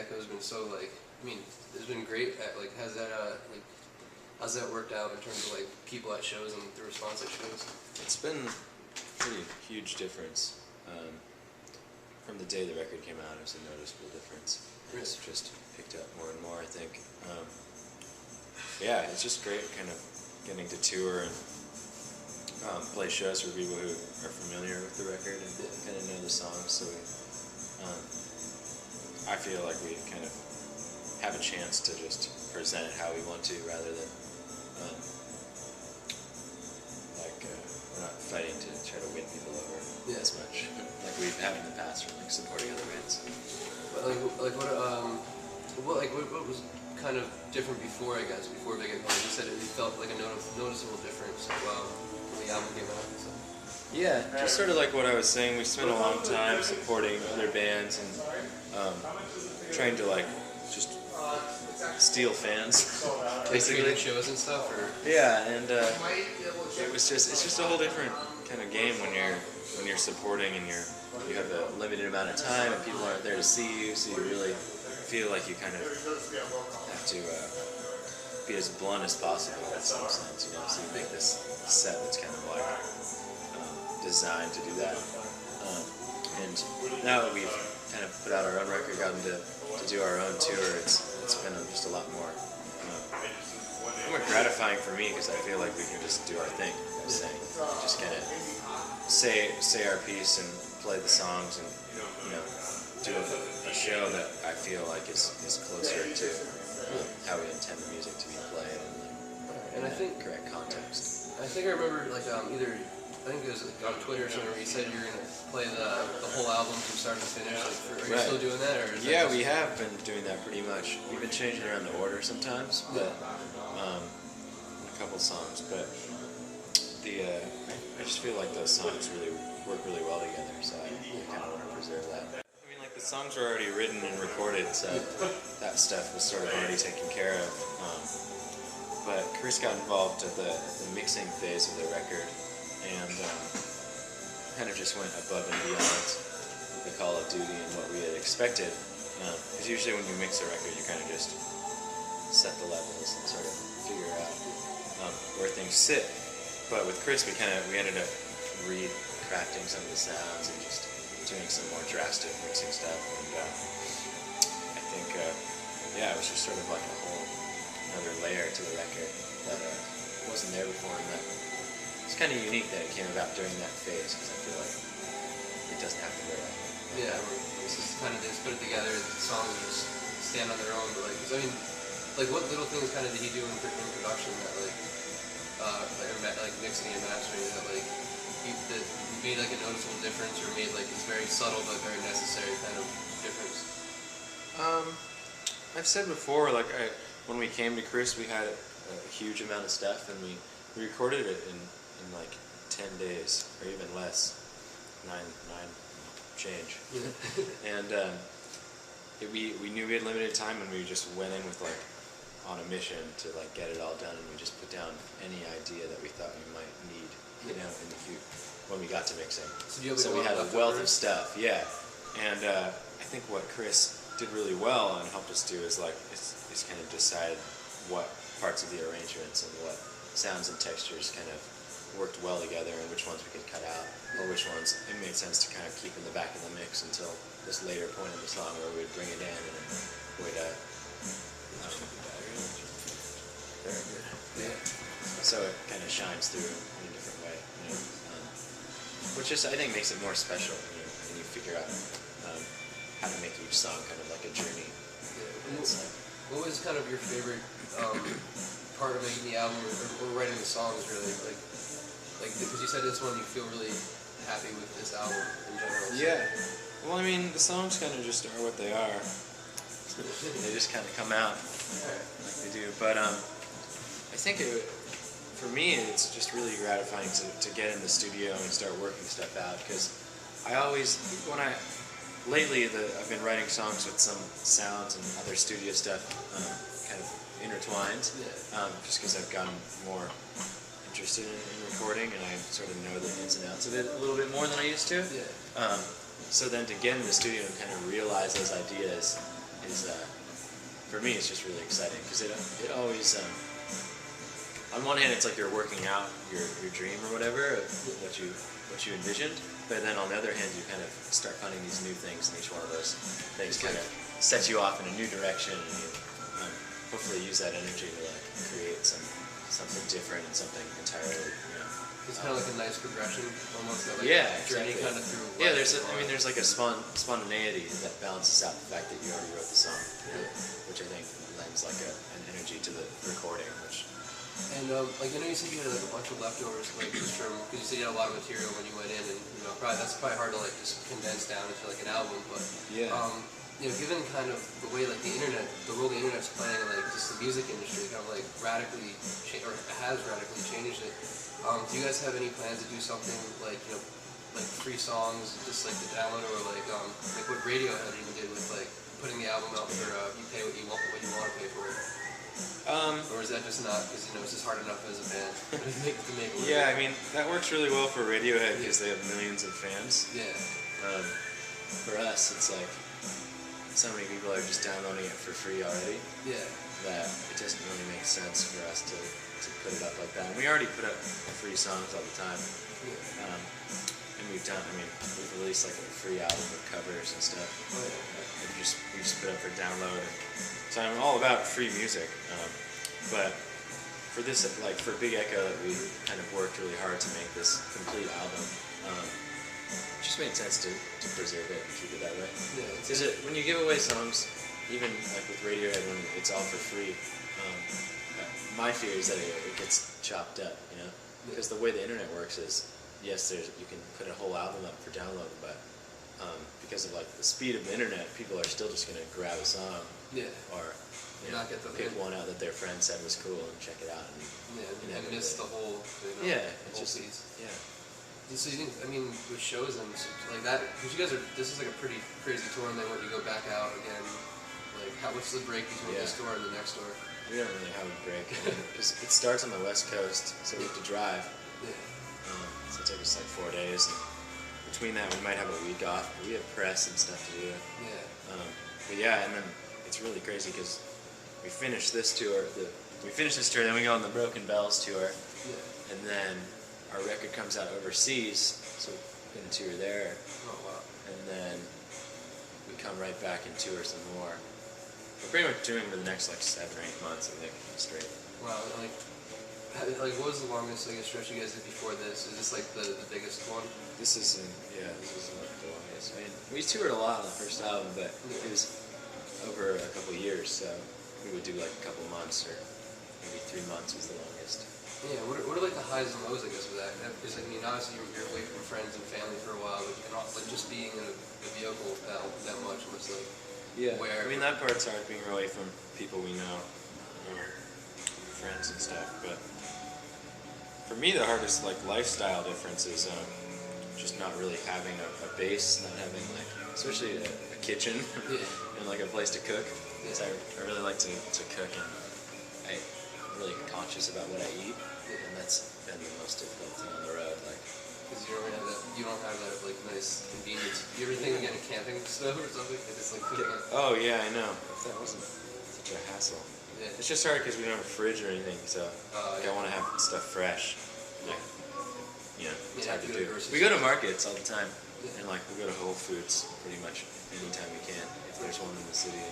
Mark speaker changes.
Speaker 1: Echo has been so like, I mean, it's been great. Like, has that like, how's that worked out in terms of like people at shows and the response at shows?
Speaker 2: It's been a pretty huge difference. From the day the record came out, it was a noticeable difference. It's just picked up more and more, I think. Yeah, it's just great kind of getting to tour and play shows for people who are familiar with the record and kind of know the songs. So I feel like we kind of have a chance to just present it how we want to, rather than we're not fighting to try to win people over as much like we've had in the past for like supporting other bands.
Speaker 1: But what was kind of different before, I guess, before Big and Home? You said it felt like a noticeable difference when the album came out. So.
Speaker 2: Yeah, just sort of like what I was saying. We spent a long time supporting other bands and trying to like just steal fans, basically.
Speaker 1: Like shows and stuff, or
Speaker 2: yeah, and it's just a whole different kind of game when you're supporting and you have a limited amount of time and people aren't there to see you, so you really feel like you kind of have to be as blunt as possible in some sense, you know. So you make this set that's kind of like designed to do that. And now that we've kind of put out our own record, gotten to do our own tour, it's been just a lot more gratifying for me, because I feel like we can just do our thing. I'm saying, just kind of say our piece and play the songs, and do a show that I feel like is closer to how we intend the music to be played in
Speaker 1: I think
Speaker 2: correct context.
Speaker 1: I think I remember like I think it was like on Twitter or something where you said you were gonna play the whole album from start to finish. Like, are you still doing that, or?
Speaker 2: Yeah, we have been doing that pretty much. We've been changing around the order sometimes, but a couple songs. But I just feel like those songs really work really well together, so I kind of want to preserve that. I mean, like the songs were already written and recorded, so that stuff was sort of already taken care of. But Chris got involved at the mixing phase of the record, and kind of just went above and beyond the Call of Duty and what we had expected. Because usually when you mix a record, you kind of just set the levels and sort of figure out where things sit. But with Chris, we ended up recrafting some of the sounds and just doing some more drastic mixing stuff. And I think, it was just sort of like a whole another layer to the record that wasn't there before, and that it's kind of unique that it came about during that phase, because I feel like it doesn't have to go that way.
Speaker 1: Yeah, it's just kind of just put it together. The songs just stand on their own. But like, 'cause I mean, like what little things kind of did he do in production that like mixing and mastering that like that made like a noticeable difference, or made like this very subtle but very necessary kind of difference?
Speaker 2: I've said before, like when we came to Chris, we had a huge amount of stuff, and we recorded it in like 10 days, or even less, 9 change. And we knew we had limited time, and we just went in with like on a mission to like get it all done, and we just put down any idea that we thought we might need, in the future when we got to mixing. So we had a wealth of stuff, yeah. And I think what Chris did really well and helped us do is kind of decide what parts of the arrangements and what sounds and textures kind of worked well together, and which ones we could cut out, or which ones it made sense to kind of keep in the back of the mix until this later point in the song where we would bring it in and we'd very good. Yeah. So it kind of shines through in a different way, which just I think makes it more special when you figure out how to make each song kind of like a journey.
Speaker 1: What was kind of your favorite part of making the album, or writing the songs, really? Like because you said this one you feel really happy with this album in general. So.
Speaker 2: Yeah. Well, I mean, the songs kind of just are what they are. They just kind of come out like they do. But I think for me, it's just really gratifying to get in the studio and start working stuff out, because lately I've been writing songs with some sounds and other studio stuff kind of intertwined, just because I've gotten more interested in recording, and I sort of know the ins and outs of it a little bit more than I used to. So then to get in the studio and kind of realize those ideas is for me it's just really exciting because it always on one hand it's like you're working out your dream or whatever of what you envisioned, but then on the other hand you kind of start finding these new things, and each one of those things kind of sets you off in a new direction, and you hopefully use that energy to like create something different and something entirely, you know.
Speaker 1: It's kind of like a nice progression, almost. That, like,
Speaker 2: yeah,
Speaker 1: journey
Speaker 2: exactly.
Speaker 1: kind of through.
Speaker 2: Yeah, there's like a spontaneity that balances out the fact that you already wrote the song, you know, which I think lends like an energy to the recording, which.
Speaker 1: And like I know you said you had like a bunch of leftovers, like just from because you said you had a lot of material when you went in, and you know that's probably hard to like just condense down into like an album, but
Speaker 2: yeah.
Speaker 1: You know, given kind of the way like the role the internet's playing in like just the music industry, kind of like radically has radically changed it. Do you guys have any plans to do something like, you know, like free songs, just like the download, or like what Radiohead even did with like putting the album out for you pay what you want to pay for it? Or is that just not because you know it's just hard enough as a band to make it?
Speaker 2: Yeah, I mean that works really well for Radiohead because they have millions of fans.
Speaker 1: Yeah.
Speaker 2: For us, it's like so many people are just downloading it for free already.
Speaker 1: Yeah.
Speaker 2: That it doesn't really make sense for us to put it up like that. And we already put up free songs all the time.
Speaker 1: Yeah.
Speaker 2: And we've released like a free album with covers and stuff.
Speaker 1: Oh, yeah.
Speaker 2: We just put up for download. So I'm all about free music. But for this, like for Big Echo, we kind of worked really hard to make this complete album. It just made sense to preserve it and keep it that way. Yeah. When you give away songs, even like with Radiohead, when it's all for free, my fear is that it gets chopped up, you know? Because the way the internet works is, yes, you can put a whole album up for download, but because of like the speed of the internet, people are still just going to grab a song, or
Speaker 1: not get
Speaker 2: pick one out that their friend said was cool and check it out,
Speaker 1: and miss the whole, piece.
Speaker 2: Yeah.
Speaker 1: So you think, I mean, with shows and like that, because you guys this is like a pretty crazy tour, and then when you go back out again, like what's the break between this tour and the next tour?
Speaker 2: We don't really have a break, because it starts on the West Coast, so we have to drive.
Speaker 1: Yeah.
Speaker 2: So it takes us like 4 days. And between that, we might have a week off. But we have press and stuff to do.
Speaker 1: Yeah.
Speaker 2: But yeah, and then it's really crazy because we finish this tour. Then we go on the Broken Bells tour.
Speaker 1: Yeah.
Speaker 2: And then our record comes out overseas, so we're going to tour there.
Speaker 1: Oh wow.
Speaker 2: And then we come right back and tour some more. We're pretty much doing for the next like 7 or 8 months, I think, straight.
Speaker 1: Wow, like what was the longest stretch you guys did before this? Is this like the biggest one?
Speaker 2: This is the longest. I mean, we toured a lot on the first album, but it was over a couple of years, so we would do like a couple months, or maybe 3 months was the longest.
Speaker 1: Yeah, what are like the highs and lows, I guess, with that? Because I mean, obviously you're away from friends and family for a while, but like just being in a vehicle that much was like.
Speaker 2: Yeah. I mean, that part's hard, being away from people we know, friends and stuff. But for me, the hardest like lifestyle difference is just not really having a base, not having like, especially a kitchen and like a place to cook. Because I really like to cook, and I'm really conscious about what I eat, and that's been the most difficult thing on the road. Like,
Speaker 1: because you don't have that like nice convenience. You ever think of getting a camping stove or something? It's like cooking.
Speaker 2: Oh yeah, I know. If that wasn't such a hassle. Yeah. It's just hard because we don't have a fridge or anything, so I want to have stuff fresh. Like, it's hard to do. We go to markets all the time, and like we go to Whole Foods pretty much anytime we can if there's one in the city.